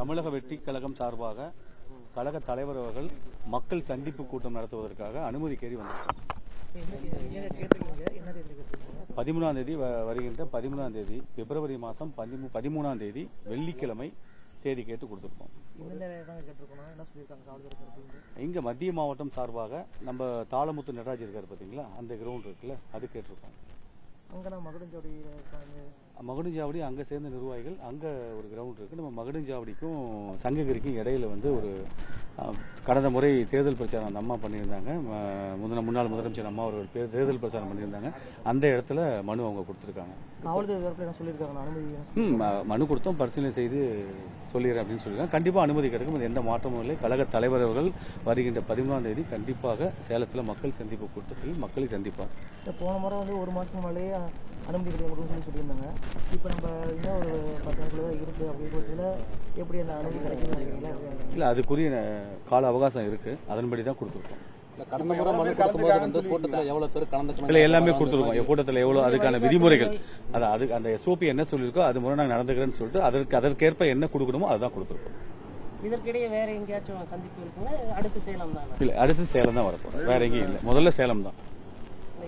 தமிழக வெற்றி கழகம் சார்பாக கழக தலைவர் அவர்கள் மக்கள் சந்திப்பு கூட்டம் நடத்துவதற்காக அனுமதி கேரி வந்திருக்காங்க. 13ஆம் தேதி வருகின்ற 13ஆம் தேதி பிப்ரவரி மாதம் 13ஆம் தேதி வெள்ளிக்கிழமை தேதி கேட்டு கொடுத்துருக்கோம். இங்க மத்திய மாவட்டம் சார்பாக நம்ம தாளமுத்து நடராஜ் இருக்காரு பாத்தீங்களா, அந்த கிரவுண்ட் இருக்குல்ல, அது கேட்டிருக்கோம். மகுடஞ்சாவடி அங்கே சேர்ந்த நிர்வாகிகள் அங்கே ஒரு கிரவுண்ட் இருக்குது. நம்ம மகுடஞ்சாவடிக்கும் சங்ககிரிக்கும் இடையில வந்து ஒரு கடந்த முறை தேர்தல் பிரச்சாரம் அந்த அம்மா பண்ணியிருந்தாங்க. முன்னாள் முதலமைச்சர் அம்மா அவர்கள் தேர்தல் பிரச்சாரம் பண்ணியிருந்தாங்க. அந்த இடத்துல மனு அவங்க கொடுத்துருக்காங்க. மனு கொடுத்தோம், பரிசீலனை செய்து சொல்லிடுறேன் அப்படின்னு சொல்லியிருக்காங்க. கண்டிப்பாக அனுமதி கிடைக்கும், எந்த மாற்றமும் இல்லை. கழக தலைவர் அவர்கள் வருகின்ற 13ஆம் தேதி கண்டிப்பாக சேலத்தில் மக்கள் சந்திப்பு கூட்டத்தில் மக்களை சந்திப்பார். போன முறை வந்து ஒரு மாதம் மேலேயே அனுமதி கிடைக்கும் சொல்லியிருந்தாங்க. இப்போ நம்ம இன்னும் ஒரு 10 நாட்கள் தான் இருக்குது. அப்படிங்கிறதுல எப்படி அந்த அனுமதி கிடைக்கும்? இல்லை, அதுக்குரிய கால அவகாசம் இருக்குது, அதன்படி தான் கொடுத்துருக்கோம். கடந்த முறை மனு கொடுக்கும்போது வந்து கூட்டத்தில் எவ்வளவு பேர் கலந்துக்கணும் எல்லாமே கொடுத்துருக்கோம். கூட்டத்தில் எவ்வளோ அதுக்கான விதிமுறைகள் அது அந்த SOP என்ன சொல்லியிருக்கோ அது முறை நாங்கள் நடந்துக்கிறேன்னு சொல்லிட்டு அதற்கேற்ப என்ன கொடுக்கணுமோ அதுதான் கொடுத்துருக்கோம். இதற்கிடையே வேற எங்கேயாச்சும் சந்திப்பு இருக்குன்னா அடுத்து சேலம் தான்? இல்லை, அடுத்து சேலம் தான் வரப்போம், வேற எங்கேயும் இல்லை. முதல்ல சேலம் தான்.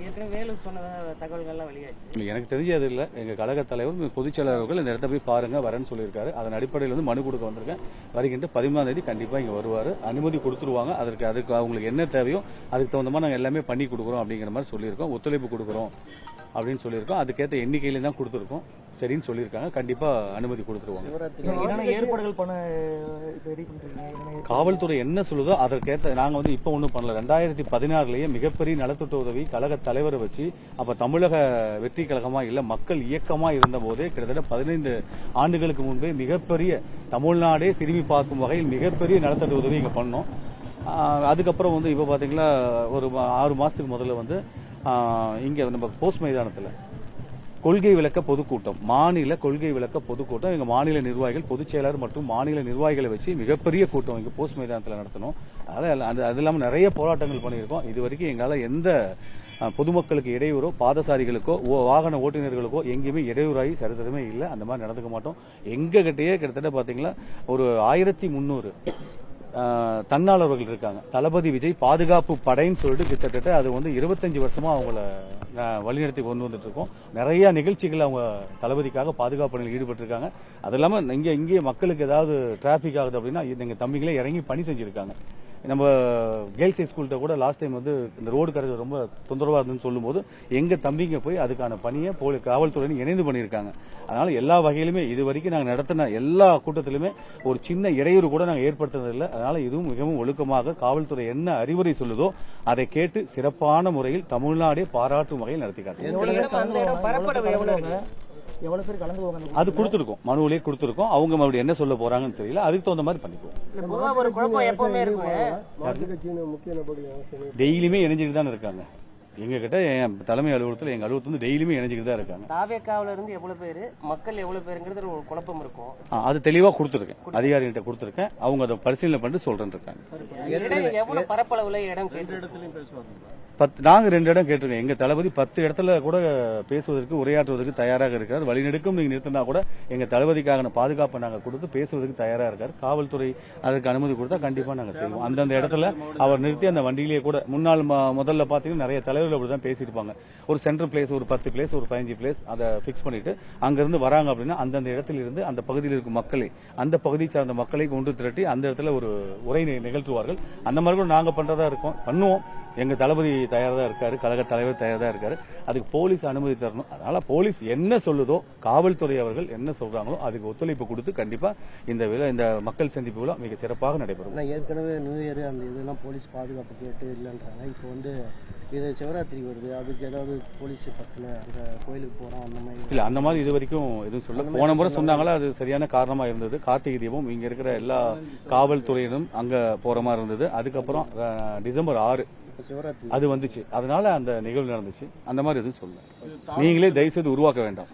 ஏற்கனவே வேலூர் சொன்னதா தகவல்கள்லாம் வெளியாச்சு. இல்லை, எனக்கு தெரிஞ்சு அது இல்லை. எங்கள் கழக தலைவர் பொதுச் செயலாளர்கள் இந்த இடத்த போய் பாருங்க வரேன்னு சொல்லியிருக்காரு. அதன் அடிப்படையில் வந்து மனு கொடுக்க வந்திருக்கேன். வருகின்ற 13ஆம் தேதி கண்டிப்பாக இங்கே வருவார். அனுமதி கொடுத்துருவாங்க. அதுக்கு அவங்களுக்கு என்ன தேவையோ அதுக்கு தகுந்த மாதிரி நாங்கள் எல்லாமே பண்ணி கொடுக்குறோம் அப்படிங்கிற மாதிரி சொல்லியிருக்கோம். ஒத்துழைப்பு கொடுக்குறோம் அப்படின்னு சொல்லியிருக்கோம். அதுக்கேற்ற எண்ணிக்கையில தான் கொடுத்துருக்கோம். சரின்னு சொல்லியிருக்காங்க. கண்டிப்பா அனுமதி கொடுத்துருவாங்க. காவல்துறை என்ன சொல்லுதோ அதற்கேற்ற நாங்க வந்து இப்ப ஒன்றும் பண்ணல. 2016லயே மிகப்பெரிய நலத்திட்ட உதவி கழக தலைவரை வச்சு அப்ப தமிழக வெற்றி கழகமா இல்ல மக்கள் இயக்கமா இருந்த போதே கிட்டத்தட்ட 15 ஆண்டுகளுக்கு முன்பே மிகப்பெரிய தமிழ்நாடே திரும்பி பார்க்கும் வகையில் மிகப்பெரிய நலத்திட்ட உதவி இங்க பண்ணோம். அதுக்கப்புறம் வந்து இப்ப பாத்தீங்கன்னா ஒரு 6 மாசத்துக்கு முதல்ல வந்து இங்க நம்ம போஸ்ட் மைதானத்துல கொள்கை விளக்க பொதுக்கூட்டம், மாநில கொள்கை விளக்க பொதுக்கூட்டம் எங்க மாநில நிர்வாகிகள் பொதுச் செயலாளர் மற்றும் மாநில நிர்வாகிகளை வச்சு மிகப்பெரிய கூட்டம் இங்க போஸ்ட் மைதானத்தில் நடத்தணும். அதனால அது இல்லாமல் நிறைய போராட்டங்கள் பண்ணியிருக்கோம். இது வரைக்கும் எங்களால் எந்த பொதுமக்களுக்கு இடையூறோ பாதசாரிகளுக்கோ வாகன ஓட்டுநர்களுக்கோ எங்கேயுமே இடையூறாகி சரித்திரமே இல்லை. அந்த மாதிரி நடந்துக்க மாட்டோம். எங்க கிட்டேயே கிட்டத்தட்ட பாத்தீங்கன்னா ஒரு 1300 தன்னாளர்கள் இருக்காங்க. தளபதி விஜய் பாதுகாப்பு படைன்னு சொல்லிட்டு கிட்டத்தட்ட அது வந்து 25 வருஷமா அவங்கள வழிநடத்தி கொண்டு வந்துட்டு இருக்கோம். நிறைய நிகழ்ச்சிகள் அவங்க தளபதிக்காக பாதுகாப்பு பணியில் ஈடுபட்டு இருக்காங்க. அது இல்லாம இங்கே மக்களுக்கு ஏதாவது டிராபிக் ஆகுது அப்படின்னா எங்க தம்பிங்களே இறங்கி பணி செஞ்சிருக்காங்க. நம்ம கேர்ள்ஸ் ஹை ஸ்கூல்கிட்ட கூட லாஸ்ட் டைம் வந்து இந்த ரோடு கரைகள் ரொம்ப தொந்தரவா இருந்துன்னு சொல்லும்போது எங்க தம்பிங்க போய் அதுக்கான பணியை காவல்துறையினர் இணைந்து பண்ணியிருக்காங்க. அதனால எல்லா வகையிலுமே இது வரைக்கும் நாங்கள் நடத்தின எல்லா கூட்டத்திலுமே ஒரு சின்ன இடையூறு கூட நாங்கள் ஏற்படுத்துறதில்லை. அதனால இதுவும் மிகவும் ஒழுக்கமாக காவல்துறை என்ன அறிவுரை சொல்லுதோ அதை கேட்டு சிறப்பான முறையில் தமிழ்நாடே பாராட்டும் வகையில் நடத்தி எவ்வளவு பேர் கலந்து அது கொடுத்துருக்கோம், மனுவிலே கொடுத்துருக்கோம். அவங்க மறுபடியும் என்ன சொல்ல போறாங்கன்னு தெரியல. அதுக்கு தகுந்த மாதிரி பண்ணிக்குவோம். டெய்லியுமே இணைஞ்சிட்டு தான் இருக்காங்க. எங்க கிட்ட தலைமை அலுவலகத்தில் எங்க அலுவலகத்தில் வந்து டெய்லியுமே இணைஞ்சிட்டு தான் இருக்காங்க. தாவேக்காவில இருந்து எவ்வளவு பேரு மக்கள் எவ்வளவு பேருங்கிறது ஒரு குழப்பம் இருக்கும். அது தெளிவா கொடுத்துருக்கேன், அதிகாரிகிட்ட கொடுத்துருக்கேன். அவங்க அதை பரிசீலனை பண்ணிட்டு சொல்றேன்னு இருக்காங்க. எவ்வளவு பரப்பளவுல இடம் நாங்க 2 இடம் கேட்டிருக்கோம். எங்க தளபதி 10 இடத்துல கூட பேசுவதற்கு உரையாற்றுவதற்கு தயாராக இருக்காரு. வழிநெடுக்கும் நீங்க நிறுத்தினா கூட எங்க தளபதிக்கான பாதுகாப்பை நாங்க கொடுத்து பேசுவதற்கு தயாரா இருக்காரு. காவல்துறை அதற்கு அனுமதி கொடுத்தா கண்டிப்பா நாங்க செய்வோம். அந்தந்த இடத்துல அவர் நிறுத்தி அந்த வண்டியிலேயே கூட முதல்ல பாத்தீங்கன்னா நிறைய தலைவர்கள் அப்படிதான் பேசியிருப்பாங்க. ஒரு சென்ட்ரல் பிளேஸ், ஒரு 10 பிளேஸ், ஒரு 15 பிளேஸ் அதை பிக்ஸ் பண்ணிட்டு அங்கிருந்து வராங்க அப்படின்னா அந்தந்த இடத்துல இருந்து அந்த பகுதியில் இருக்கும் மக்களை, அந்த பகுதியை சார்ந்த மக்களை கொண்டு திரட்டி அந்த இடத்துல ஒரு உரை நிகழ்த்துவார்கள். அந்த மாதிரி கூட நாங்க பண்றதா இருக்கோம், பண்ணுவோம். எங்க தளபதி தயாரா தான் இருக்காரு, கழக தலைவர் தயாரா தான் இருக்காரு. அதுக்கு போலீஸ் அனுமதி தரணும். அதனால போலீஸ் என்ன சொல்லுதோ, காவல்துறை அவர்கள் என்ன சொல்றாங்களோ அதுக்கு ஒத்துழைப்பு கொடுத்து கண்டிப்பா இந்த மக்கள் சந்திப்பு விழா மிக சிறப்பாக நடைபெறும். ஏற்கனவே நியூ இயர் அந்த இதெல்லாம் போலீஸ் பாதுகாப்பு கேட்டு இல்லைன்றாங்க. இப்போ வந்து இது சிவராத்திரி வருது, அதுக்கு ஏதாவது போலீஸ் பக்கத்துல அந்த கோயிலுக்கு போறோம் அந்த மாதிரி இல்ல, அந்த மாதிரி இது வரைக்கும் எதுவும் சொல்ல. போன முறை சொன்னாங்களா, அது சரியான காரணமா இருந்தது. கார்த்திகை தீபம் இங்க இருக்கிற எல்லா காவல்துறையினரும் அங்க போற மாதிரி இருந்தது. அதுக்கப்புறம் டிசம்பர் 6 அது வந்துச்சு, அதனால அந்த நிகழ்வு நடந்துச்சு. அந்த மாதிரி எதுவும் சொல்ல, நீங்களே தயவுசெய்து உருவாக்க வேண்டாம்.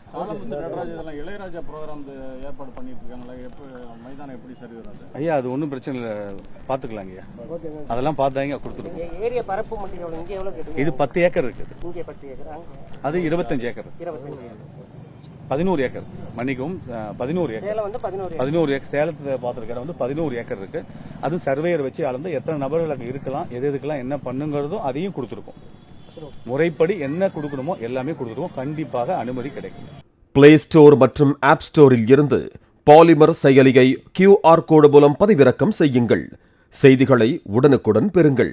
இளையராஜா ப்ரோக்ராம் ஏற்பாடு பண்ணிட்டு இருக்காங்களா, மைதானம் எப்படி சரி வராது? ஐயா அது ஒன்றும் பிரச்சனை இல்லை, பாத்துக்கலாங்க ஐயா. அதெல்லாம் பார்த்தாங்க கொடுத்துருக்கோம். ஏரியா பரப்பு மட்டும் இங்க எவ்வளவு? இது 10 ஏக்கர் இருக்குது, இங்க 10 ஏக்கர், அது 25 ஏக்கர். 25 ஏக்கர். 11 ஏக்கர், மன்னிக்கவும் 11 ஏக்கர். சேலம் வந்து 11 11 ஏக்கர். சேலத்துல பார்த்திருக்க இடம் வந்து 11 ஏக்கர் இருக்கு. அது சர்வேயர் வச்சு அளந்து எத்தனை நபர்கள் அங்க இருக்கலாம், எதுக்கெல்லாம் என்ன பண்ணுங்கிறதும் அதையும் கொடுத்துருக்கோம். முறைப்படி என்ன கொடுக்கணுமோ எல்லாமே கொடுத்துருவோம். கண்டிப்பாக அனுமதி கிடைக்கும். பிளே ஸ்டோர் மற்றும் ஆப் ஸ்டோரில் இருந்து பாலிமர் செயலியை QR கோடு மூலம் பதிவிறக்கம் செய்யுங்கள். செய்திகளை உடனுக்குடன் பெறுங்கள்.